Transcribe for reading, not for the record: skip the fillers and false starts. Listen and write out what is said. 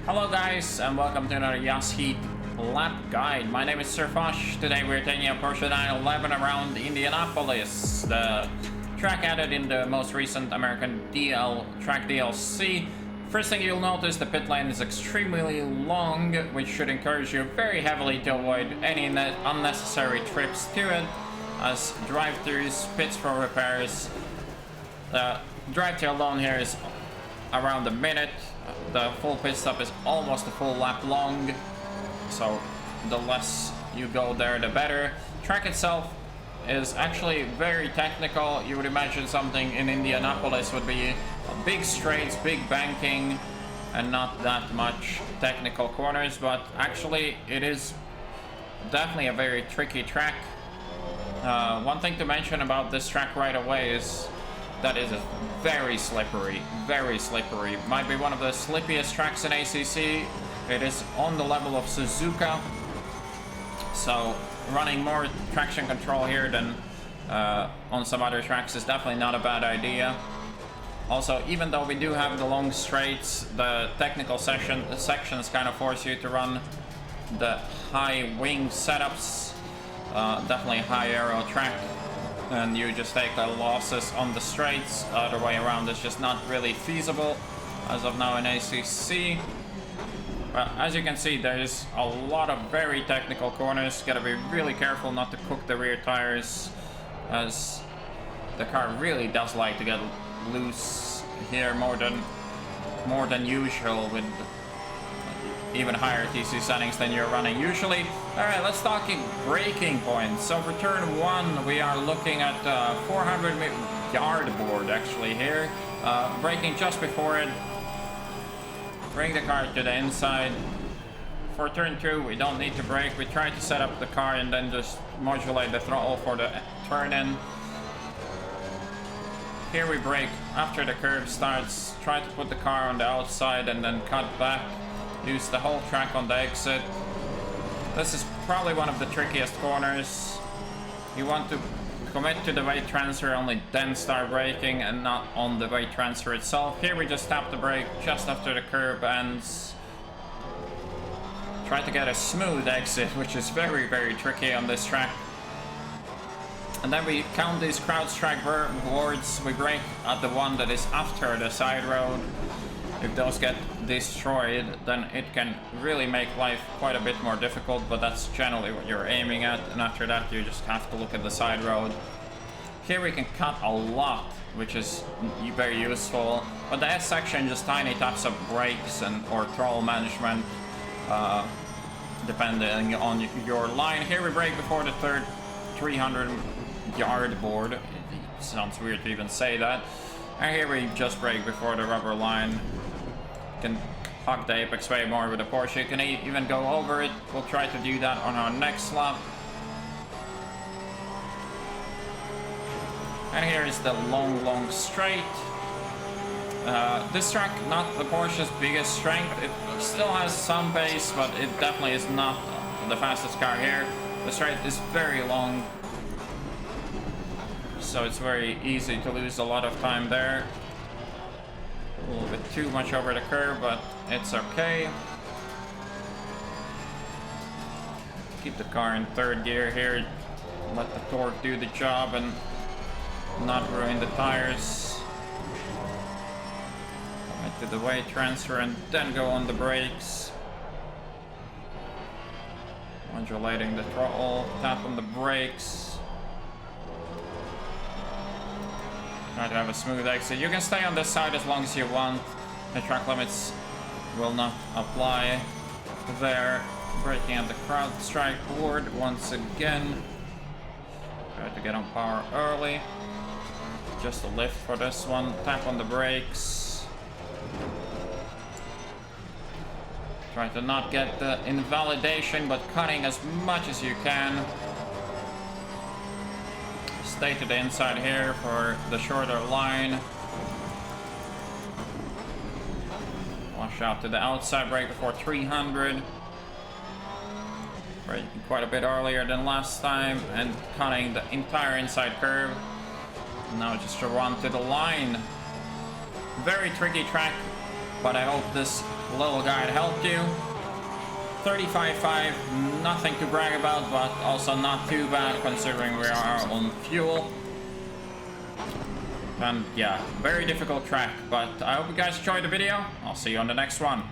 Hello guys, and welcome to another Yas Heat lap guide. My name is Sir Foch. Today we're taking a Porsche 911 around Indianapolis, the track added in the most recent American track DLC. First thing you'll notice, the pit lane is extremely long, which should encourage you very heavily to avoid any unnecessary trips to it, as drive-thrus, pits for repairs. The drive-thru alone here is around a minute. The full pit stop is almost a full lap long, so the less you go there, the better. Track itself is actually very technical. You would imagine something in Indianapolis would be big straights, big banking, and not that much technical corners, but actually it is definitely a very tricky track. One thing to mention about this track right away is that is very slippery, very slippery. Might be one of the slippiest tracks in ACC. It is on the level of Suzuka, so running more traction control here than on some other tracks is definitely not a bad idea. Also, even though we do have the long straights, the technical sections kind of force you to run the high wing setups. Definitely a high aero track, and you just take the losses on the straights. Other way around is just not really feasible as of now in ACC. Well, as you can see, there's a lot of very technical corners. Gotta be really careful not to cook the rear tires, as the car really does like to get loose here more than usual, with even higher TC settings than you're running usually. Alright, let's talk braking points. So for turn 1, we are looking at 400 yard board actually here. Braking just before it. Bring the car to the inside. For turn 2, we don't need to brake. We try to set up the car and then just modulate the throttle for the turn in. Here we brake after the curve starts. Try to put the car on the outside and then cut back. Use the whole track on the exit. This is probably one of the trickiest corners. You want to commit to the weight transfer, only then start braking, and not on the weight transfer itself. Here we just tap the brake just after the curve ends. Try to get a smooth exit, which is very, very tricky on this track. And then we count these CrowdStrike boards. We brake at the one that is after the side road. If those get destroyed, then it can really make life quite a bit more difficult, but that's generally what you're aiming at, and after that you just have to look at the side road. Here we can cut a lot, which is very useful, but the S section, just tiny taps of brakes or throttle management, depending on your line. Here we brake before the third 300 yard board. It sounds weird to even say that. And here we just brake before the rubber line. Can hug the apex way more with a Porsche. You can even go over it. We'll try to do that on our next lap. And here is the long straight. This track, not the Porsche's biggest strength. It still has some pace, but it definitely is not the fastest car here. The straight is very long, so it's very easy to lose a lot of time there. A little bit too much over the curve, but it's okay. Keep the car in third gear here. Let the torque do the job and not ruin the tires. Commit to the weight transfer and then go on the brakes. Modulating the throttle, tap on the brakes. Try to have a smooth exit. You can stay on this side as long as you want. The track limits will not apply there. Braking at the CrowdStrike board once again. Try to get on power early. Just a lift for this one. Tap on the brakes. Try to not get the invalidation, but cutting as much as you can. Stay to the inside here for the shorter line. Wash out to the outside, brake before 300. Braking quite a bit earlier than last time and cutting the entire inside curve. Now just to run to the line. Very tricky track, but I hope this little guide helped you. 35.5, nothing to brag about, but also not too bad considering we are on fuel. And yeah, very difficult track, but I hope you guys enjoyed the video. I'll see you on the next one.